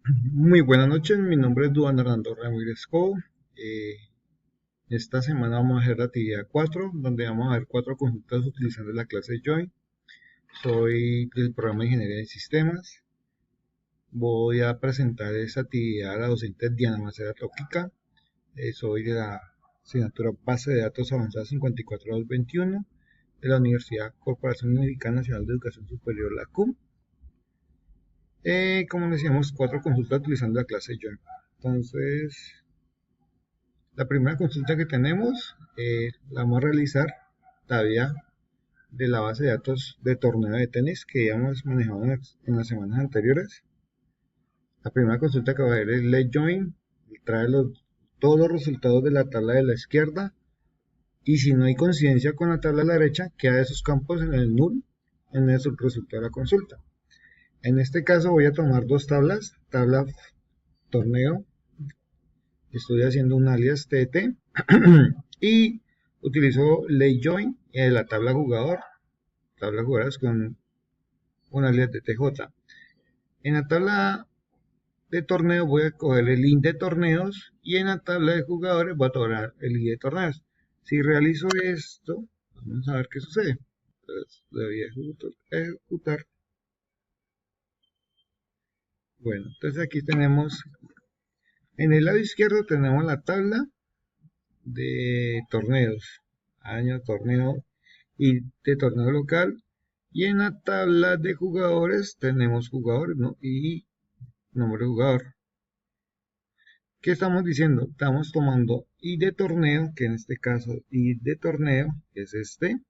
Muy buenas noches, mi nombre es Duan Hernando Ramírez Co. Eh, esta semana vamos a hacer la actividad 4, donde vamos a ver 4 consultas utilizando la clase Join. Soy del programa de Ingeniería de Sistemas. Voy a presentar esta actividad a la docente Diana Macera Tóquica. Soy de la asignatura Base de Datos Avanzada 54221 de la Universidad Corporación Mexicana Nacional de Educación Superior, la CUM. Como decíamos, 4 consultas utilizando la clase Join. Entonces, la primera consulta que tenemos la vamos a realizar todavía de la base de datos de torneo de tenis que ya hemos manejado en las semanas anteriores. La primera consulta que va a ver es Let Join, trae todos los resultados de la tabla de la izquierda y si no hay coincidencia con la tabla de la derecha, queda esos campos en el null en el resultado de la consulta. En este caso voy a tomar dos tablas, tabla torneo, estoy haciendo un alias TT y utilizo lay join en la tabla jugadores con un alias de TJ. En la tabla de torneo voy a coger el link de torneos y en la tabla de jugadores voy a tomar el link de torneos. Si realizo esto, vamos a ver qué sucede. Entonces, le voy a ejecutar. Bueno, entonces aquí tenemos, en el lado izquierdo tenemos la tabla de torneos, año, torneo y de torneo local. Y en la tabla de jugadores tenemos jugadores, ¿no? Y nombre de jugador. ¿Qué estamos diciendo? Estamos tomando I de torneo, que en este caso I de torneo es este,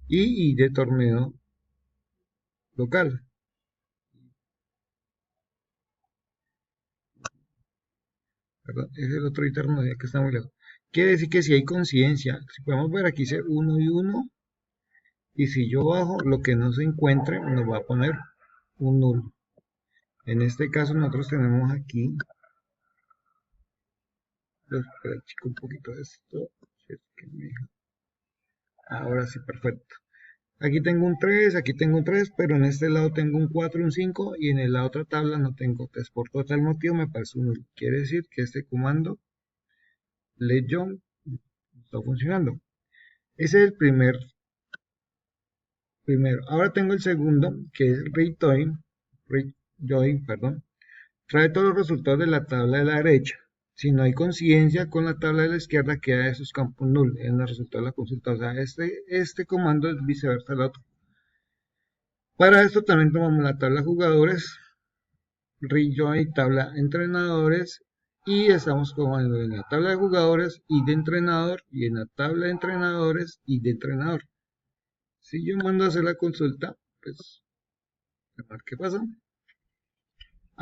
y I de torneo local. ¿Verdad? Es el otro interno que está muy lejos. Quiere decir que si hay coincidencia, si podemos ver aquí dice 1 y 1, y si yo bajo lo que no se encuentre, nos va a poner un nulo. En este caso nosotros tenemos aquí, espera chico un poquito de esto, ahora sí, perfecto. Aquí tengo un 3, aquí tengo un 3, pero en este lado tengo un 4, un 5 y en la otra tabla no tengo 3. Por tal motivo me parece un nulo. Quiere decir que este comando letJoin está funcionando. Ese es el primero. Ahora tengo el segundo, que es readJoin, perdón. Trae todos los resultados de la tabla de la derecha. Si no hay coincidencia con la tabla de la izquierda, queda esos campos null en el resultado de la consulta. O sea, este comando es viceversa al otro. Para esto también tomamos la tabla jugadores, rejoin tabla entrenadores y estamos tomando en la tabla de jugadores y de entrenador y en la tabla de entrenadores y de entrenador. Si yo mando a hacer la consulta, pues a ver qué pasa.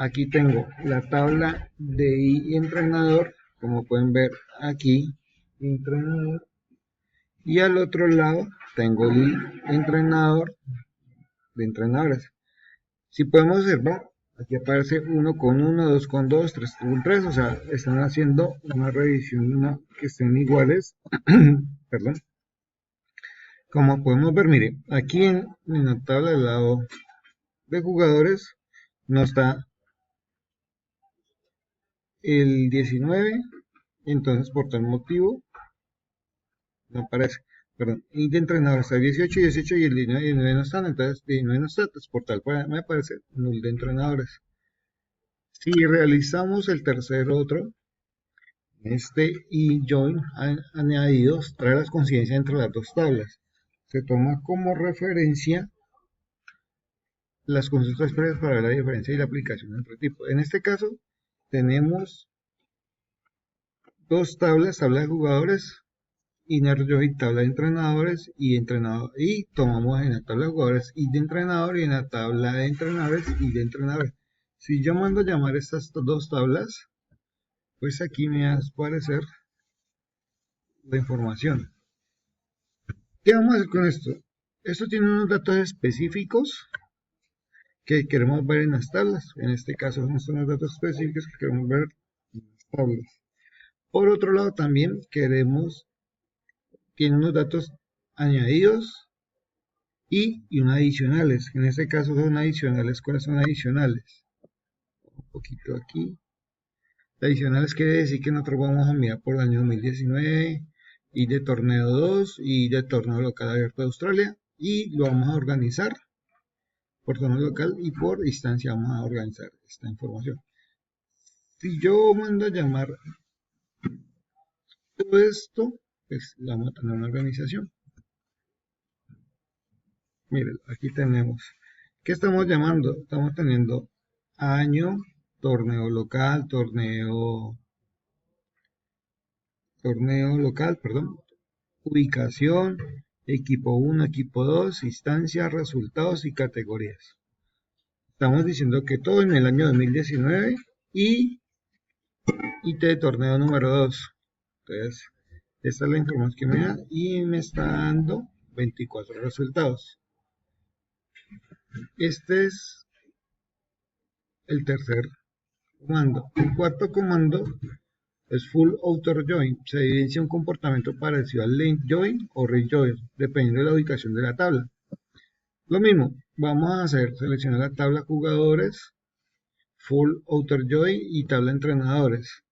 Aquí tengo la tabla de entrenador, como pueden ver aquí, entrenador, y al otro lado tengo el entrenador de entrenadores. Si podemos observar, aquí aparece 1 con 1, 2 con 2, 3 con 3, o sea, están haciendo una revisión que estén iguales. Perdón. Como podemos ver, mire, aquí en la tabla del lado de jugadores no está el 19, entonces por tal motivo no aparece. Perdón, y de entrenadores está 18, 18 y el 19 no están, entonces 19 no está, entonces por tal me aparece null de entrenadores. Si realizamos el tercer otro, este y join añadidos trae las coincidencias entre las dos tablas. Se toma como referencia las consultas previas para ver la diferencia y la aplicación entre tipos. En este caso, tenemos dos tablas, tabla de jugadores, inner join, tabla de entrenadores y entrenador, y tomamos en la tabla de jugadores y de entrenador y en la tabla de entrenadores y de entrenadores. Si yo mando a llamar estas dos tablas, pues aquí me va a aparecer la información. ¿Qué vamos a hacer con esto? Esto tiene unos datos específicos que queremos ver en las tablas. En este caso son los datos específicos que queremos ver en las tablas. Por otro lado también tiene unos datos añadidos y unos adicionales. En este caso son adicionales. ¿Cuáles son adicionales? poquito aquí. Adicionales quiere decir que nosotros vamos a mirar por el año 2019 y de torneo 2 y de torneo local abierto de Australia, y lo vamos a organizar por torneo local y por instancia. Vamos a organizar esta información. Si yo mando a llamar todo esto, pues vamos a tener una organización. Miren, aquí tenemos, ¿qué estamos llamando? Estamos teniendo año, torneo local, torneo local, perdón, ubicación, equipo 1, equipo 2, instancias, resultados y categorías. Estamos diciendo que todo en el año 2019 y de torneo número 2. Entonces, esta es la información que me da y me está dando 24 resultados. Este es el tercer comando. El cuarto comando es Full Outer Join. Se evidencia un comportamiento parecido al Link Join o Ring Join, dependiendo de la ubicación de la tabla. Lo mismo, vamos a hacer, seleccionar la tabla jugadores, Full Outer Join y tabla entrenadores.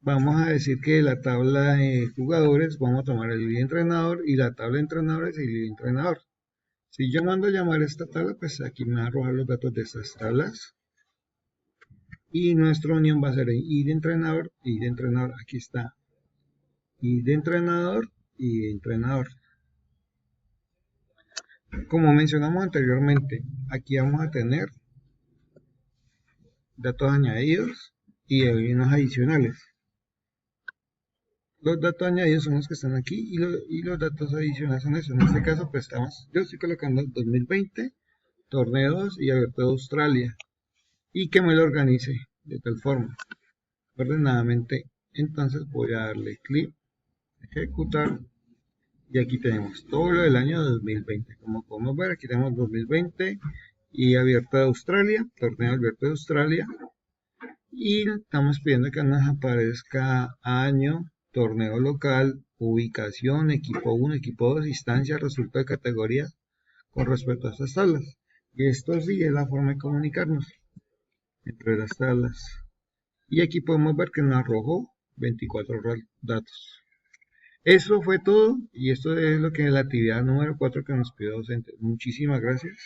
Vamos a decir que la tabla de jugadores, vamos a tomar el ID entrenador y la tabla de entrenadores y el ID entrenador. Si yo mando a llamar esta tabla, pues aquí me va a arrojar los datos de estas tablas. Y nuestra unión va a ser ID de entrenador, ID de entrenador, aquí está. ID de entrenador y de entrenador. Como mencionamos anteriormente, aquí vamos a tener datos añadidos y unos adicionales. Los datos añadidos son los que están aquí y los datos adicionales son esos. En este caso, pues yo estoy colocando 2020, torneo 2 y abierto de Australia. Y que me lo organice de tal forma, ordenadamente. Entonces voy a darle clic, ejecutar. Y aquí tenemos todo lo del año 2020. Como podemos ver, aquí tenemos 2020 y abierto de Australia, torneo abierto de Australia. Y estamos pidiendo que nos aparezca año, torneo local, ubicación, equipo 1, equipo 2, instancia, resultado de categoría con respecto a estas tablas. Y esto sí es la forma de comunicarnos entre las tablas. Y aquí podemos ver que nos arrojó 24 datos. Eso fue todo y esto es lo que es la actividad número 4 que nos pidió docente. Muchísimas gracias.